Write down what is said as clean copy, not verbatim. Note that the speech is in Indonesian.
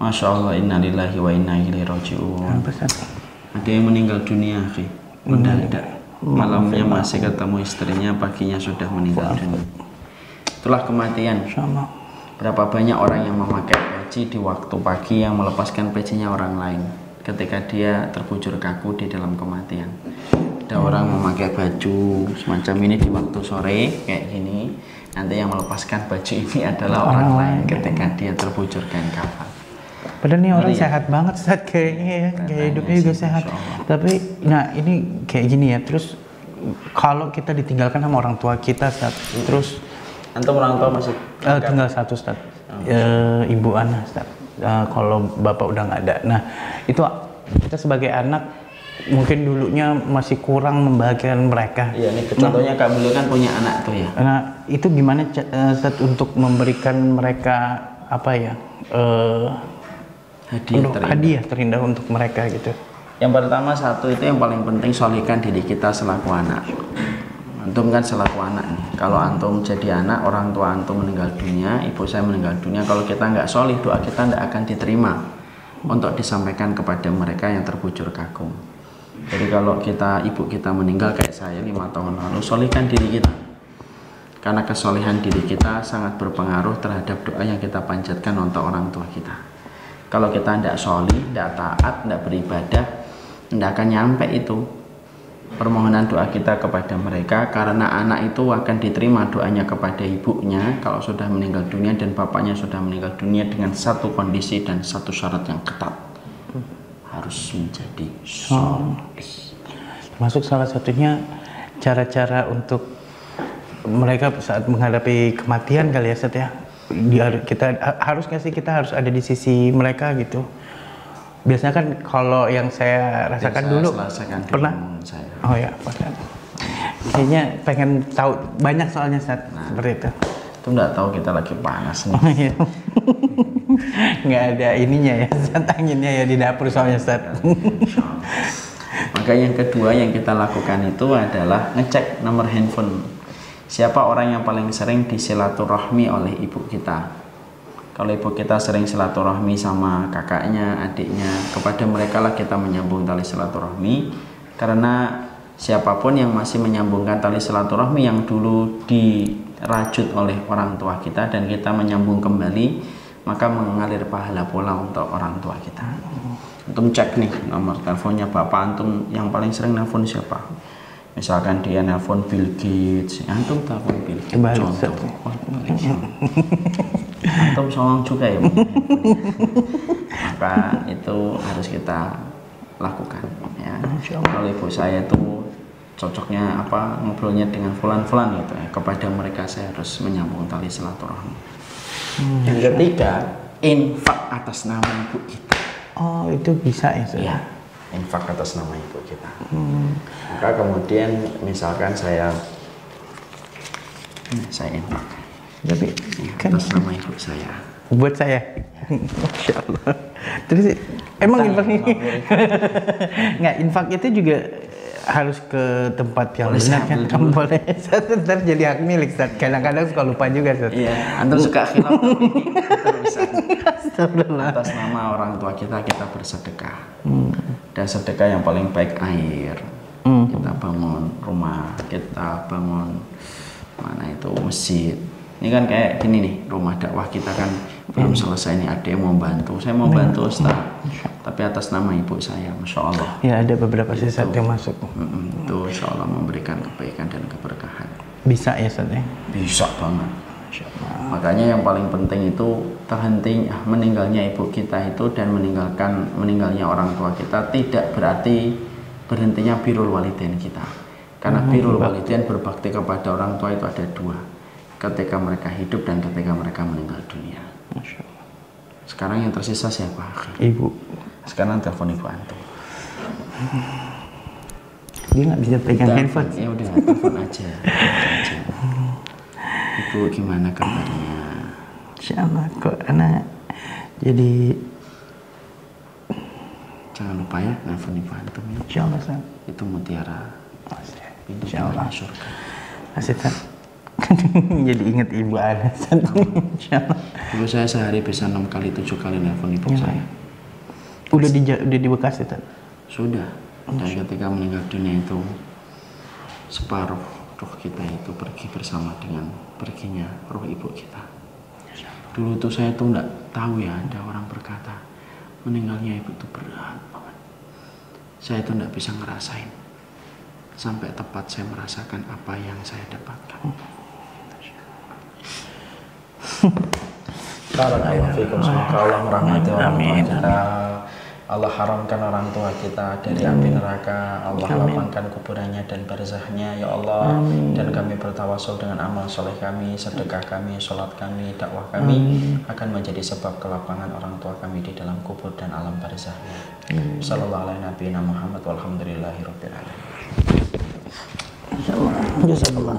Masya Allah, innalillahi wa inna ilaihi raji'un. Ada yang meninggal dunia, akhi. Mendadak. Malamnya masih ketemu istrinya, paginya sudah meninggal dunia. Itulah kematian. Berapa banyak orang yang memakai peci di waktu pagi yang melepaskan pecinya orang lain ketika dia terbujur kaku di dalam kematian. Ada orang memakai baju semacam ini di waktu sore kayak gini, nanti yang melepaskan baju ini adalah orang lain ketika dia terbujur kain kafan. Padahal nih orang sehat banget Ustaz kayaknya ya, gaya hidupnya juga sehat. Tapi nah ini kayak gini ya, terus kalau kita ditinggalkan sama orang tua kita Ustaz, terus antum orang tua masih tinggal satu Ustaz, ibu Ana Ustaz, kalau bapak udah nggak ada. Nah itu kita sebagai anak mungkin dulunya masih kurang membahagiakan mereka. Iya, nih contohnya Kak Beliau kan punya anak tuh ya. Nah itu gimana Ustaz untuk memberikan mereka apa ya, hadiah terindah untuk mereka gitu. Yang pertama satu itu yang paling penting, solihkan diri kita selaku anak. Antum kan selaku anak nih. Kalau antum jadi anak, orang tua antum meninggal dunia, ibu saya meninggal dunia, kalau kita nggak solih, doa kita nggak akan diterima untuk disampaikan kepada mereka yang terbujur kaku. Jadi kalau ibu kita meninggal kayak saya 5 tahun lalu, solihkan diri kita. Karena kesolehan diri kita sangat berpengaruh terhadap doa yang kita panjatkan untuk orang tua kita. Kalau kita tidak solih, tidak taat, tidak beribadah, tidak akan nyampe itu permohonan doa kita kepada mereka, karena anak itu akan diterima doanya kepada ibunya kalau sudah meninggal dunia dan bapaknya sudah meninggal dunia dengan satu kondisi dan satu syarat yang ketat, harus menjadi solih. Termasuk salah satunya cara-cara untuk mereka saat menghadapi kematian kali ya Ustaz ya. Kita harus nggak sih, kita harus ada di sisi mereka gitu. Biasanya kan kalau yang saya rasakan dulu pernah saya. Oh ya, pernah. Kayaknya pengen tahu banyak soalnya Ustaz, seperti itu. Itu nggak tahu kita lagi panas nih. Oh, iya. Nggak ada ininya ya, Ustaz, anginnya ya di dapur soalnya Ustaz. Maka yang kedua yang kita lakukan itu adalah ngecek nomor handphone. Siapa orang yang paling sering disilaturahmi oleh ibu kita? Kalau ibu kita sering silaturahmi sama kakaknya, adiknya, kepada mereka lah kita menyambung tali silaturahmi. Karena siapapun yang masih menyambungkan tali silaturahmi yang dulu dirajut oleh orang tua kita dan kita menyambung kembali, maka mengalir pahala pula untuk orang tua kita. Antum cek nih nomor teleponnya bapak antum yang paling sering nelfon siapa? Misalkan dia nelpon Bill Gates, antum telepon Bill Gates, contoh. Antum sombong juga ya. Maka itu harus kita lakukan ya. Kalau ibu saya itu cocoknya apa, ngobrolnya dengan fulan-fulan gitu ya. Kepada mereka saya harus menyambung tali silaturahmi. Yang ketiga, infak atas nama ibu kita. Oh, itu bisa ya, Ustaz? Ya, infak atas nama ibu kita. Maka kemudian misalkan saya infak. Tapi kan atas nama ibu saya. Buat saya. Masya Allah. Terus emang infak ini nggak, infak itu juga harus ke tempat yang benar kan? Kamu boleh ntar jadi hak milik Ustaz. Kadang-kadang suka lupa juga Ustaz. Iya, antum suka khilaf atas nama orang tua kita bersedekah. Dan sedekah yang paling baik air. Kita bangun rumah, kita bangun mana itu masjid. Ini kan kayak gini nih, rumah dakwah kita kan belum selesai nih, ada yang mau bantu. Saya mau bantu Ustaz, tapi atas nama ibu saya, Masya Allah. Ya, ada beberapa sisat yang masuk. Itu Insya Allah memberikan kebaikan dan keberkahan. Bisa ya Ustaz ya? Bisa banget. Makanya yang paling penting itu terhenti meninggalnya ibu kita itu dan meninggalnya orang tua kita tidak berarti berhentinya birrul walidain kita. Karena birrul walidain, berbakti kepada orang tua itu ada dua. Ketika mereka hidup dan ketika mereka meninggal dunia. Masya Allah. Sekarang yang tersisa siapa? Ibu. Sekarang telepon ibu antum. Dia nggak bisa pegang handphone. Ya udah, telepon aja. Ibu gimana kabarnya? Insya Allah kok anak jadi. Jangan lupa ya telepon ibu antum ya. Insya Allah Ustaz. Itu mutiara. Insya Allah. Surga. Asik Ustaz. Jadi ingat ibu Ana. Insyaallah. Dulu saya sehari bisa 6 kali 7 kali nelpon ibu saya. Udah di Bekasi Tan? Sudah. Dan ketika meninggal dunia itu separuh roh kita itu pergi bersama dengan perginya roh ibu kita. Dulu tuh saya tuh nggak tahu ya, ada orang berkata meninggalnya ibu itu berat banget. Saya tuh nggak bisa ngerasain sampai tepat saya merasakan apa yang saya dapatkan. Barakallahu fikum. Semoga Allah merahmati orang tua kita. Allah haramkan orang tua kita dari api neraka. Allah lapangkan kuburannya dan barzahnya ya Allah. Dan kami bertawasul dengan amal soleh kami, sedekah kami, sholat kami, dakwah kami akan menjadi sebab kelapangan orang tua kami di dalam kubur dan alam barzahnya. Sallallahu alaihi nabiyina Muhammad walhamdulillahi rabbil alamin. Jazakallah.